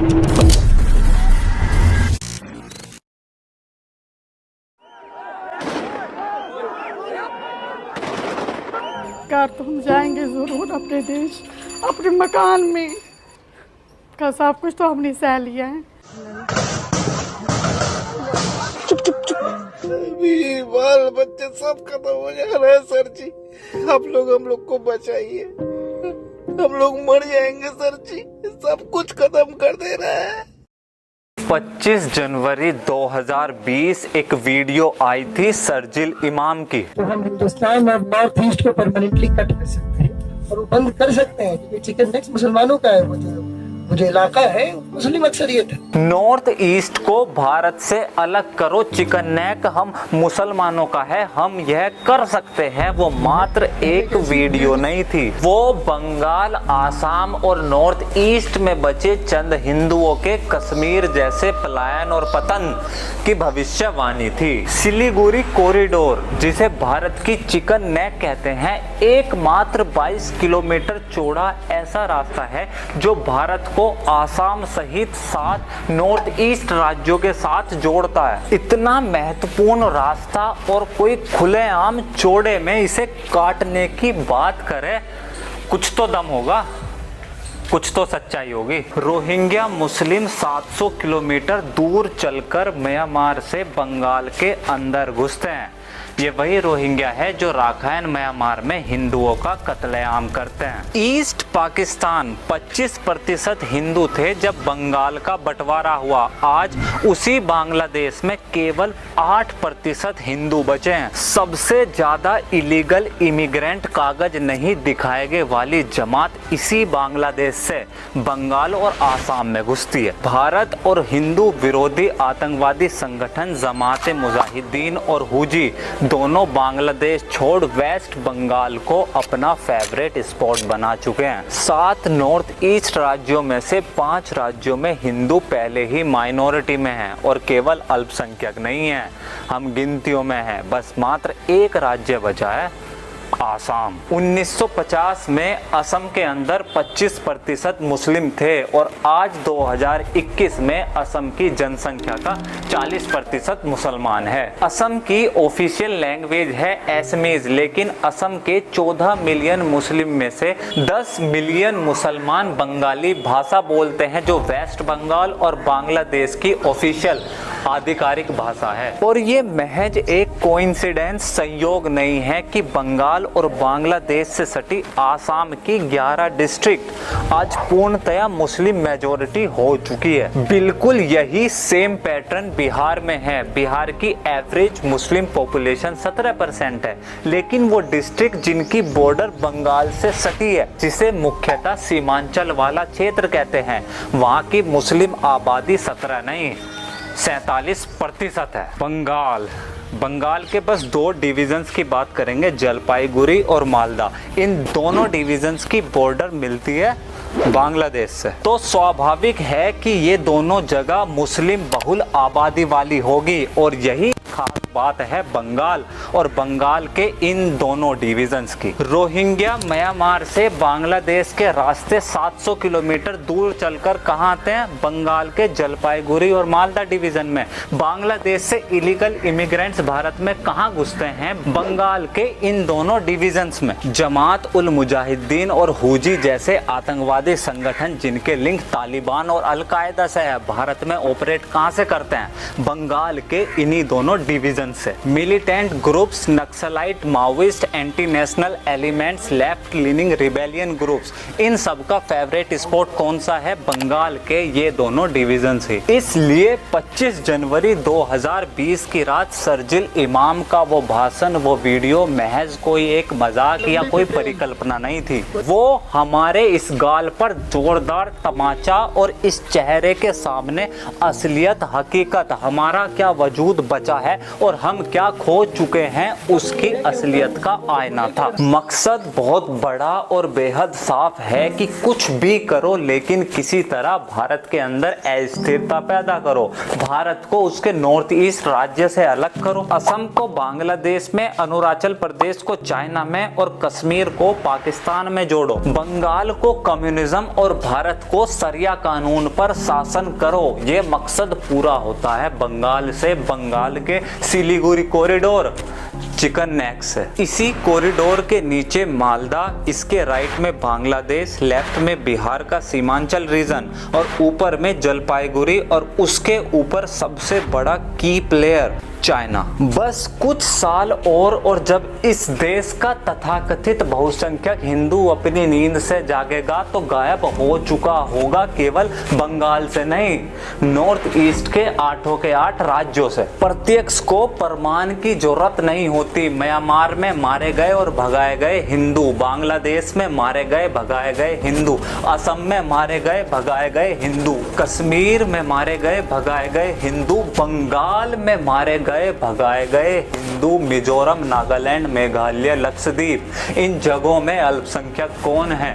Car तो हम जाएंगे ज़रूर अपने देश, अपने मकान में का सब कुछ तो हमने सह लिया है। अभी बाल बच्चे सब खत्म हो जा रहे हैं सर जी। आप लोग हम लोग को बचाइए, हम लोग मर जाएंगे सर जी। सब कुछ खत्म कर दे रहा है। 25 जनवरी 2020 एक वीडियो आई थी शर्जील इमाम की। तो हम हिंदुस्तान और नॉर्थ ईस्ट को परमानेंटली कट कर सकते हैं और वो बंद कर सकते हैं, क्योंकि चिकन नेक्स मुसलमानों का है। वो जो इलाका है मुस्लिम अक्सरियत है। नॉर्थ ईस्ट को भारत से अलग करो, चिकन नेक हम मुसलमानों का है, हम यह कर सकते हैं। वो मात्र एक वीडियो नहीं थी, वो बंगाल, आसाम और नॉर्थ ईस्ट में बचे चंद हिंदुओं के कश्मीर जैसे पलायन और पतन की भविष्यवाणी थी। सिलीगुड़ी कॉरिडोर, जिसे भारत की चिकन नेक कहते हैं, एकमात्र 22 किलोमीटर चौड़ा ऐसा रास्ता है जो भारत को आसाम सहित 7 नॉर्थ ईस्ट राज्यों के साथ जोड़ता है। इतना महत्वपूर्ण रास्ता और कोई खुलेआम चौड़े में इसे काटने की बात करे, कुछ तो दम होगा, कुछ तो सच्चाई होगी। रोहिंग्या मुस्लिम 700 किलोमीटर दूर चलकर म्यांमार से बंगाल के अंदर घुसते हैं। ये वही रोहिंग्या है जो राखाइन म्यांमार में हिंदुओं का कत्लेआम करते हैं। ईस्ट पाकिस्तान 25% हिंदू थे जब बंगाल का बंटवारा हुआ। आज उसी बांग्लादेश में केवल 8% हिंदू बचे हैं। सबसे ज्यादा इलीगल इमिग्रेंट कागज नहीं दिखाए गए वाली जमात इसी बांग्लादेश से बंगाल और आसाम में घुसती है। भारत और हिंदू विरोधी आतंकवादी संगठन जमात मुजाहिदीन और हुजी दोनों बांग्लादेश छोड़ वेस्ट बंगाल को अपना फेवरेट स्पॉट बना चुके हैं। 7 नॉर्थ ईस्ट राज्यों में से 5 राज्यों में हिंदू पहले ही माइनॉरिटी में हैं और केवल अल्पसंख्यक नहीं हैं, हम गिनतियों में हैं। बस मात्र एक राज्य बचा है, आसाम। 1950 में असम के अंदर 25% मुस्लिम थे और आज 2021 में असम की जनसंख्या का 40% मुसलमान है। असम की ऑफिशियल लैंग्वेज है असमीज, लेकिन असम के 14 मिलियन मुस्लिम में से 10 मिलियन मुसलमान बंगाली भाषा बोलते हैं, जो वेस्ट बंगाल और बांग्लादेश की ऑफिशियल आधिकारिक भाषा है। और ये महज एक कोइंसिडेंस, संयोग नहीं है कि बंगाल और बांग्लादेश से सटी आसाम की 11 डिस्ट्रिक्ट आज पूर्णतया मुस्लिम मेजोरिटी हो चुकी है। बिल्कुल यही सेम पैटर्न बिहार में है। बिहार की एवरेज मुस्लिम पॉपुलेशन 17% है, लेकिन वो डिस्ट्रिक्ट जिनकी बॉर्डर बंगाल से सटी है, जिसे मुख्यतः सीमांचल वाला क्षेत्र कहते हैं, वहाँ की मुस्लिम आबादी 17 नहीं 47% है। बंगाल के बस 2 डिवीजन्स की बात करेंगे, जलपाईगुड़ी और मालदा। इन दोनों डिवीजन्स की बॉर्डर मिलती है बांग्लादेश से, तो स्वाभाविक है कि ये दोनों जगह मुस्लिम बहुल आबादी वाली होगी। और यही खास बात है बंगाल और बंगाल के इन दोनों डिवीजन्स की। रोहिंग्या म्यांमार से बांग्लादेश के रास्ते 700 किलोमीटर दूर चलकर कहाँ आते हैं? बंगाल के जलपाईगुड़ी और मालदा डिवीजन में। बांग्लादेश से इलीगल इमिग्रेंट्स भारत में कहाँ घुसते हैं? बंगाल के इन दोनों डिवीजन्स में। जमात उल मुजाहिदीन और हुजी जैसे आतंकवादी संगठन जिनके लिंक तालिबान और अल-कायदा से है, भारत में ऑपरेट कहाँ से करते हैं? बंगाल के इन्हीं दोनों डिवीजन से। Militant groups, Naxalite, Maoist, anti national elements, left leaning rebellion groups, इन सब का फेवरेट स्पॉट कौन सा है? बंगाल के ये दोनों डिवीजन ही। इसलिए 25 जनवरी 2020 की रात शर्जील इमाम का वो भाषण, वो वीडियो महज कोई एक मजाक या कोई परिकल्पना नहीं थी। वो हमारे इस गाल पर जोरदार तमाचा और इस चेहरे के सामने असलियत, हकीकत, हमारा क्या वजूद बचा है और और हम क्या खो चुके हैं उसकी असलियत का आईना था। मकसद बहुत बड़ा और बेहद साफ है कि कुछ भी करो लेकिन किसी तरह भारत के अंदर अस्थिरता पैदा करो, भारत को उसके नॉर्थ ईस्ट राज्य से अलग करो, असम को बांग्लादेश में, अरुणाचल प्रदेश को चाइना में और कश्मीर को पाकिस्तान में जोड़ो, बंगाल को कम्युनिज्म और भारत को शरिया कानून पर शासन करो। ये मकसद पूरा होता है बंगाल से बंगाल के सिलीगुड़ी कॉरिडोर चिकन नेक से। इसी कॉरिडोर के नीचे मालदा, इसके राइट में बांग्लादेश, लेफ्ट में बिहार का सीमांचल रीजन और ऊपर में जलपाईगुड़ी और उसके ऊपर सबसे बड़ा की प्लेयर चाइना। बस कुछ साल और जब इस देश का तथाकथित बहुसंख्यक हिंदू अपनी नींद से जागेगा तो गायब हो चुका होगा केवल बंगाल से नहीं, नॉर्थ ईस्ट के 8 के 8 राज्यों से। प्रत्यक्ष को प्रमाण की जरूरत नहीं होती। म्यांमार में मारे गए और भगाए गए हिंदू, बांग्लादेश में मारे गए भगाए गए हिंदू, असम में मारे गए भगाए गए हिंदू, कश्मीर में मारे गए भगाए गए हिंदू, बंगाल में मारे गए भगाए गए हिंदू, मिजोरम, नागालैंड, मेघालय, लक्षद्वीप, इन जगहों में अल्पसंख्यक कौन है?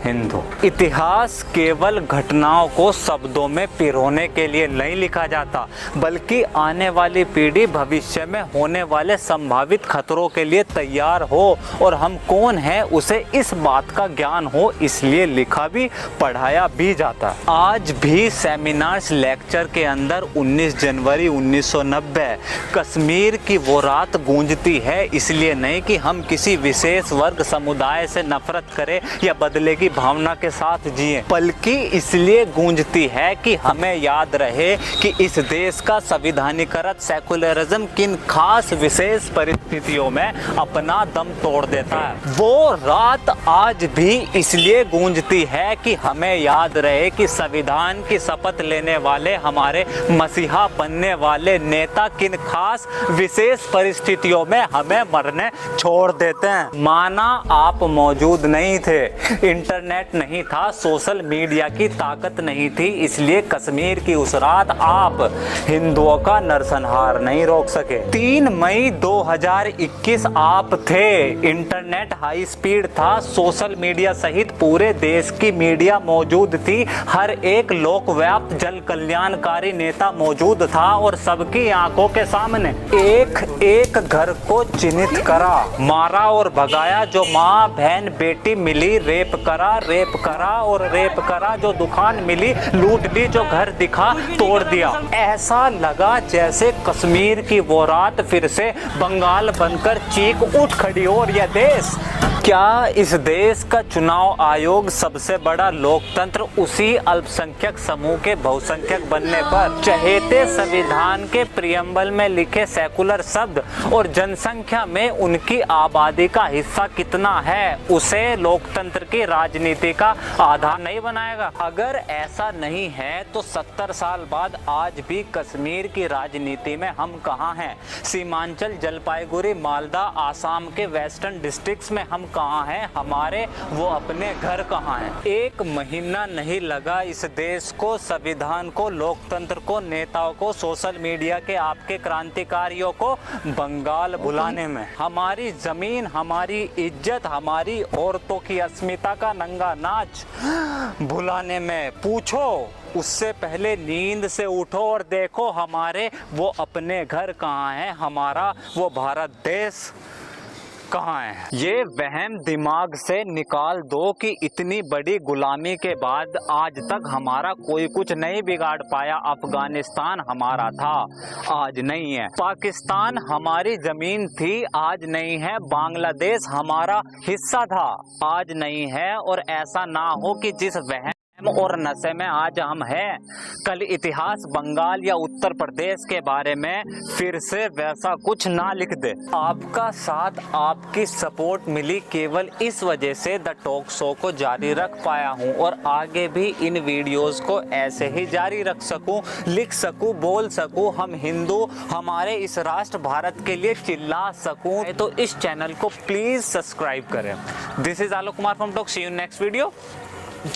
हिंदू। इतिहास केवल घटनाओं को शब्दों में पिरोने के लिए नहीं लिखा जाता, बल्कि आने वाली पीढ़ी भविष्य में होने वाले संभावित खतरों के लिए तैयार हो और हम कौन हैं उसे इस बात का ज्ञान हो, इसलिए लिखा भी पढ़ाया भी जाता। आज भी सेमिनार्स लेक्चर के अंदर 19 जनवरी 1990 कश्मीर की वो रात गूंजती है, इसलिए नहीं कि हम किसी विशेष वर्ग समुदाय से नफरत करें या बदले की भावना के साथ जिए, बल्कि इसलिए गूंजती है कि हमें याद रहे कि इस देश का संविधानीकृत सेकुलरिज्म किन खास विशेष परिस्थितियों में अपना दम तोड़ देता है। वो रात आज भी इसलिए गूंजती है कि हमें याद रहे कि संविधान की शपथ लेने वाले हमारे मसीहा बनने वाले नेता किन खास विशेष परिस्थितियों में हमें मरने छोड़ देते हैं। माना आप मौजूद नहीं थे, इंटरनेट नहीं था, सोशल मीडिया की ताकत नहीं थी, इसलिए कश्मीर की उस रात आप हिंदुओं का नरसंहार नहीं रोक सके। 3 मई 2021 आप थे, इंटरनेट हाई स्पीड था, सोशल मीडिया सहित पूरे देश की मीडिया मौजूद थी, हर एक लोकव्याप्त जल कल्याणकारी नेता मौजूद था और सबकी आंखों के सामने एक एक घर को चिन्हित करा, मारा और भगाया। जो माँ बहन बेटी मिली रेप करा और रेप करा, जो दुकान मिली लूट ली, जो घर दिखा तोड़ दिया। ऐसा लगा जैसे कश्मीर की वो रात फिर से बंगाल बनकर चीख उठ खड़ी हो। और यह देश, क्या इस देश का चुनाव आयोग सबसे बड़ा लोकतंत्र उसी अल्पसंख्यक समूह के बहुसंख्यक बनने पर चहेते संविधान के प्रियम्बल में लिखे सेकुलर शब्द और जनसंख्या में उनकी आबादी का हिस्सा कितना है उसे लोकतंत्र की राजनीति का आधार नहीं बनाएगा? अगर ऐसा नहीं है तो 70 साल बाद आज भी कश्मीर की राजनीति में हम कहाँ हैं? सीमांचल, जलपाईगुड़ी, मालदा, आसाम के वेस्टर्न डिस्ट्रिक्ट्स में हम कहाँ हैं? हमारे वो अपने घर कहाँ हैं? 1 महीना नहीं लगा इस देश को, संविधान को, लोकतंत्र को, नेताओं को, सोशल मीडिया के आपके क्रांतिकारियों को बंगाल बुलाने में। हमारी जमीन, हमारी इज्जत, हमारी औरतों की अस्मिता का नंगा नाच भुलाने में। पूछो उससे पहले नींद से उठो और देखो हमारे वो अपने घर कहाँ हैं, हमारा वो भारत देश कहाँ है? ये वहम दिमाग से निकाल दो कि इतनी बड़ी गुलामी के बाद आज तक हमारा कोई कुछ नहीं बिगाड़ पाया। अफगानिस्तान हमारा था, आज नहीं है। पाकिस्तान हमारी जमीन थी, आज नहीं है। बांग्लादेश हमारा हिस्सा था, आज नहीं है। और ऐसा ना हो कि जिस वहम और नशे में आज हम हैं, कल इतिहास बंगाल या उत्तर प्रदेश के बारे में फिर से वैसा कुछ ना लिख दे। आपका साथ, आपकी सपोर्ट मिली केवल इस वजह से द टॉक शो को जारी रख पाया हूं और आगे भी इन वीडियोस को ऐसे ही जारी रख सकूं, लिख सकूं, बोल सकूं, हम हिंदू हमारे इस राष्ट्र भारत के लिए चिल्ला सकूं। तो इस चैनल को प्लीज सब्सक्राइब करें। This is Alok Kumar from talk. See you next video. जय